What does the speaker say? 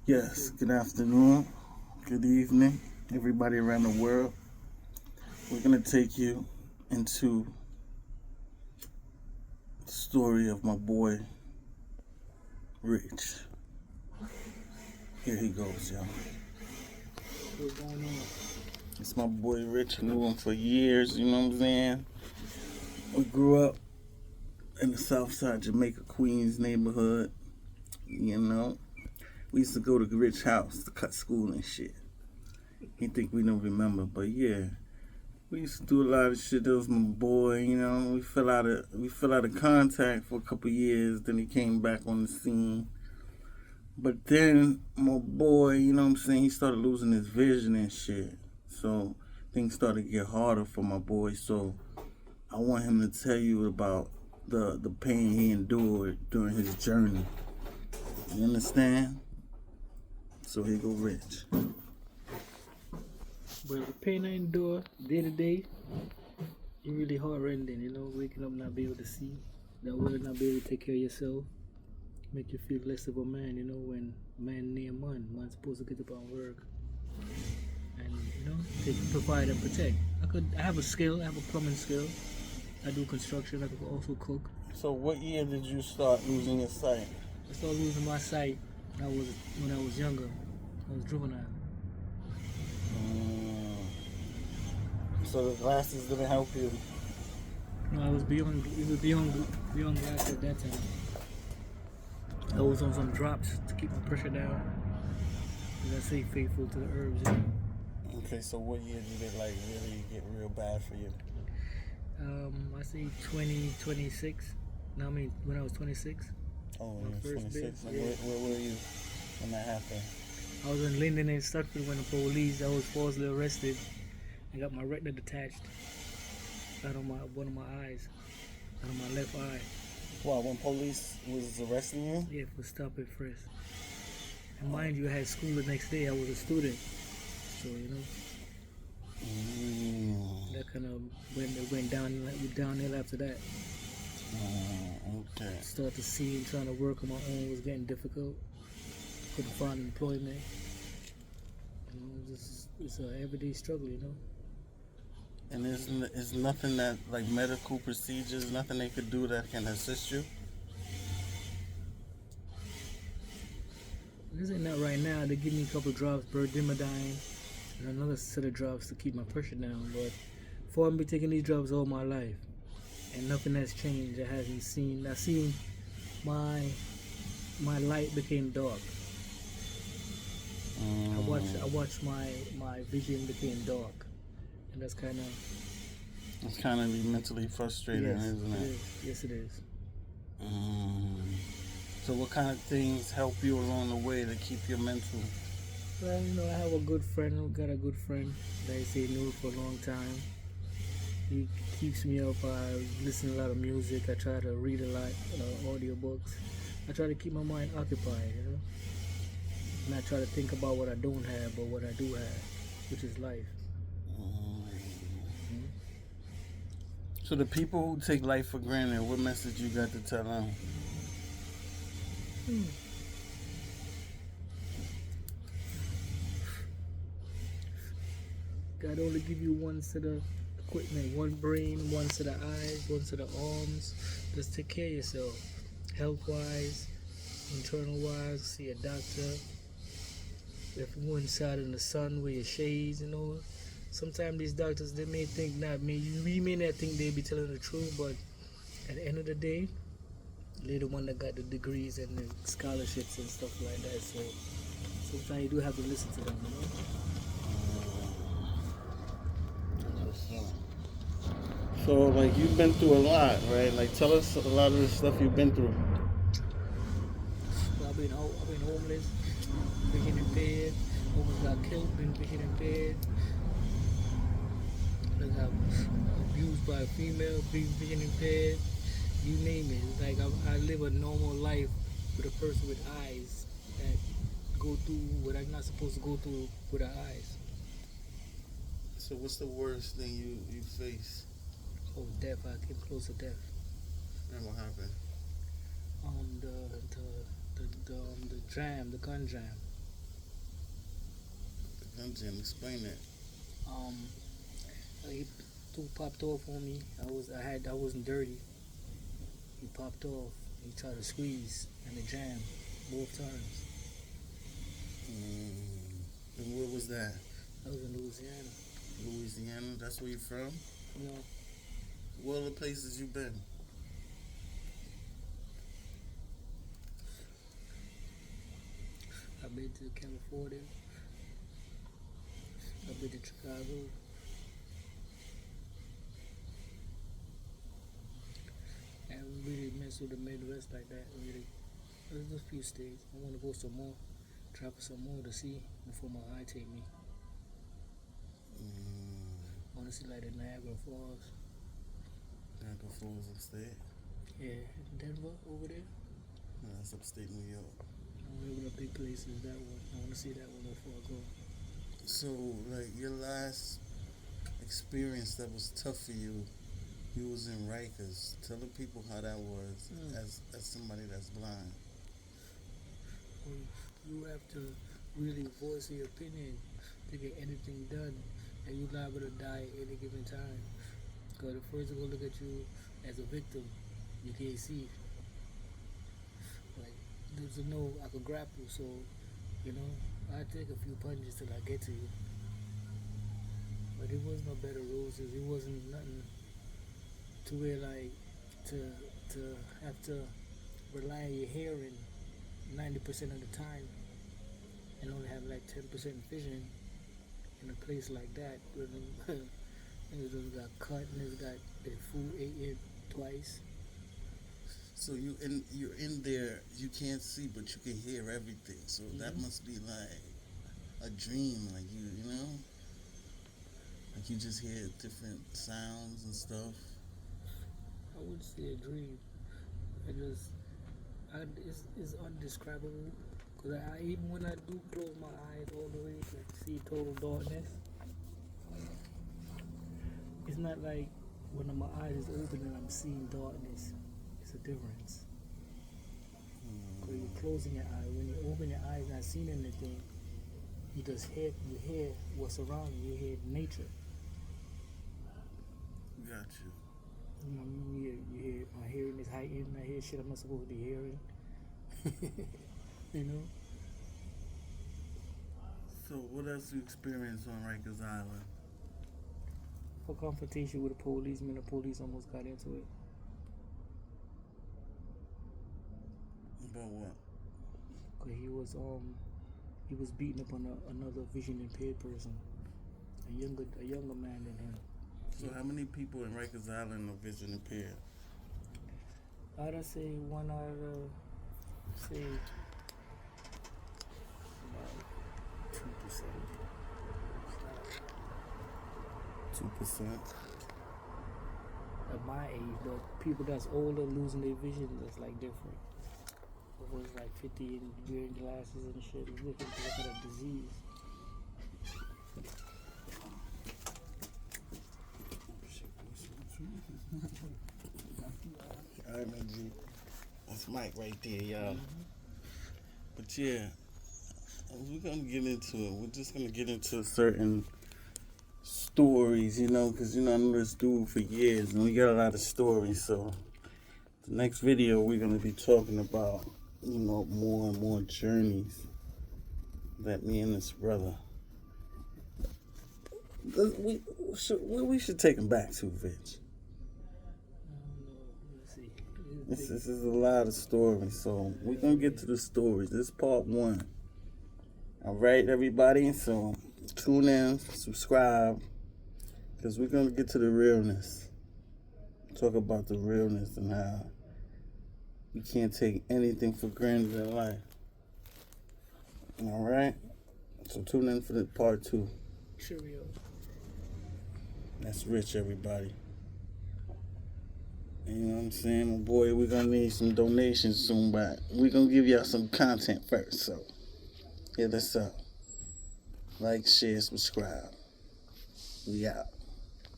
Yes, good afternoon, good evening, everybody around the world. We're going to take you into the story of my boy, Rich. Here he goes, y'all. What's going on? It's my boy Rich. I knew him for years, you know what I'm saying? We grew up in the Southside Jamaica, Queens neighborhood, you know. We used to go to Rich house to cut school and shit. He think we don't remember, but yeah. We used to do a lot of shit. That was my boy, you know. We fell out of contact for a couple years. Then he came back on the scene. But then my boy, you know what I'm saying, he started losing his vision and shit. So things started to get harder for my boy. So I want him to tell you about the pain he endured during his journey. You understand? So here go Rich. Well, the pain I endure day to day, it's really hard rending, waking up not be able to see, that way not be able to take care of yourself, make you feel less of a man, when man name man's supposed to get up and work and, provide and protect. I have a skill, I have a plumbing skill, I do construction, I could also cook. So what year did you start losing your sight? I started losing my sight when I was younger, I was juvenile. So the glasses didn't help you. No, I was beyond glass at that time. I was on some drops to keep my pressure down. As I say, faithful to the herbs. Okay, so what year did it like really get real bad for you? I say 2026. No, I mean when I was 26. Oh, My you were first 26. bit, Like, yeah. where were you when that happened? I was in Linden and Stratford when the police. I was falsely arrested. I got my retina detached out of one of my eyes, out of my left eye. Well, when police was arresting you? Yeah, for stop and frisk. And mind you, I had school the next day. I was a student, so that kind of went downhill after that. Okay. Start to see and trying to work on my own was getting difficult. Couldn't find employment. It's an everyday struggle. And is nothing that, like medical procedures, nothing they could do that can assist you? This ain't not right now. They give me a couple of drops, berdimidine, and another set of drops to keep my pressure down. But for I've been taking these drops all my life, and nothing has changed. I seen my light became dark. I watched my vision became dark, and that's kind of. It's kind of mentally frustrating, Yes, isn't it? it is. Yes, it is. So what kind of things help you along the way to keep your mental? Well, I have a good friend. I got a good friend that I say knew for a long time. He keeps me up. I listen to a lot of music. I try to read a lot, audiobooks. I try to keep my mind occupied, and I try to think about what I don't have, but what I do have, which is life. So the people who take life for granted, what message you got to tell them? God only give you one set of equipment, one brain, one set of eyes, one set of arms. Just take care of yourself, health-wise, internal-wise. See a doctor. If you go inside in the sun with your shades, Sometimes these doctors, they may think that we may not think they be telling the truth, but at the end of the day, they're the one that got the degrees and the scholarships and stuff like that. So sometimes you do have to listen to them, So like you've been through a lot, right? Like tell us a lot of the stuff you've been through. I've been homeless, been hit in bed, almost got killed, been hit in bed. I got abused by a female, been hit in bed. You name it. It's like I live a normal life with a person with eyes that go through what I'm not supposed to go through with our eyes. So what's the worst thing you face? Oh, death! I came close to death. And what happened? The gun jam. Dungeon, explain that. Um, he popped off on me. I wasn't dirty. He popped off. He tried to squeeze and the jam both times. And where was that? I was in Louisiana. Louisiana, that's where you from? No, What other places you been? I've been to California. I've been to Chicago. I haven't really messed with the Midwest like that. Really, there's a few states. I want to go some more, travel some more to see before my eye take me. I want to see like the Niagara Falls. Niagara Falls upstate? Yeah, Denver over there. No, that's upstate New York. One of the big places. That one. I want to see that one before I go. So, like, your last experience that was tough for you, you was in Rikers. Tell the people how that was as somebody that's blind. You have to really voice your opinion to get anything done, and you're liable to die at any given time. Because the first they're gonna look at you as a victim, you can't see. Like there's no I could grapple, so you know I take a few punches till I get to you. But it was no bed of roses. It wasn't nothing to where like to have to rely on your hearing 90% of the time and only have like 10% vision in a place like that. Niggas just got cut, niggas got their food ate twice. So you're in there, you can't see but you can hear everything. So that must be like a dream, like you know? Like you just hear different sounds and stuff. I wouldn't say a dream. It's undescribable. Cause I even when I do close my eyes all the way to see total darkness, it's not like when my eyes is open and I'm seeing darkness. It's a difference. Cause you're closing your eye. When you open your eyes, not seeing anything, you just hear what's around you. You hear nature. Got you. You hear my hearing is heightened. I hear shit I'm not supposed to be hearing. You know. So what else you experienced on Rikers Island? A confrontation with a policeman. The police almost got into it. About what? Cause he was beating up on another vision impaired person, a younger man than him. So how many people in Rikers Island are vision impaired? I'd say one out of say about 2%. 2%. At my age, but people that's older losing their vision, that's like different. It was like 50 and wearing glasses and shit. It's different because of the disease. Alright, man, G. That's Mike right there, y'all. But yeah, we're gonna get into it. We're just gonna get into certain stories, you know, because you know I know this dude for years, and we got a lot of stories. So the next video we're gonna be talking about, you know, more and more journeys that me and this brother. We should take him back to, Rich. This is a lot of stories, so we're gonna get to the stories. This is part 1. All right, everybody. So tune in, subscribe, because we're gonna get to the realness. Talk about the realness and how you can't take anything for granted in life. All right. So tune in for the part 2. Cheerio. That's Rich, everybody. You know what I'm saying? My boy, we're going to need some donations soon, but we're going to give y'all some content first. So, hit us up. Like, share, subscribe. We out.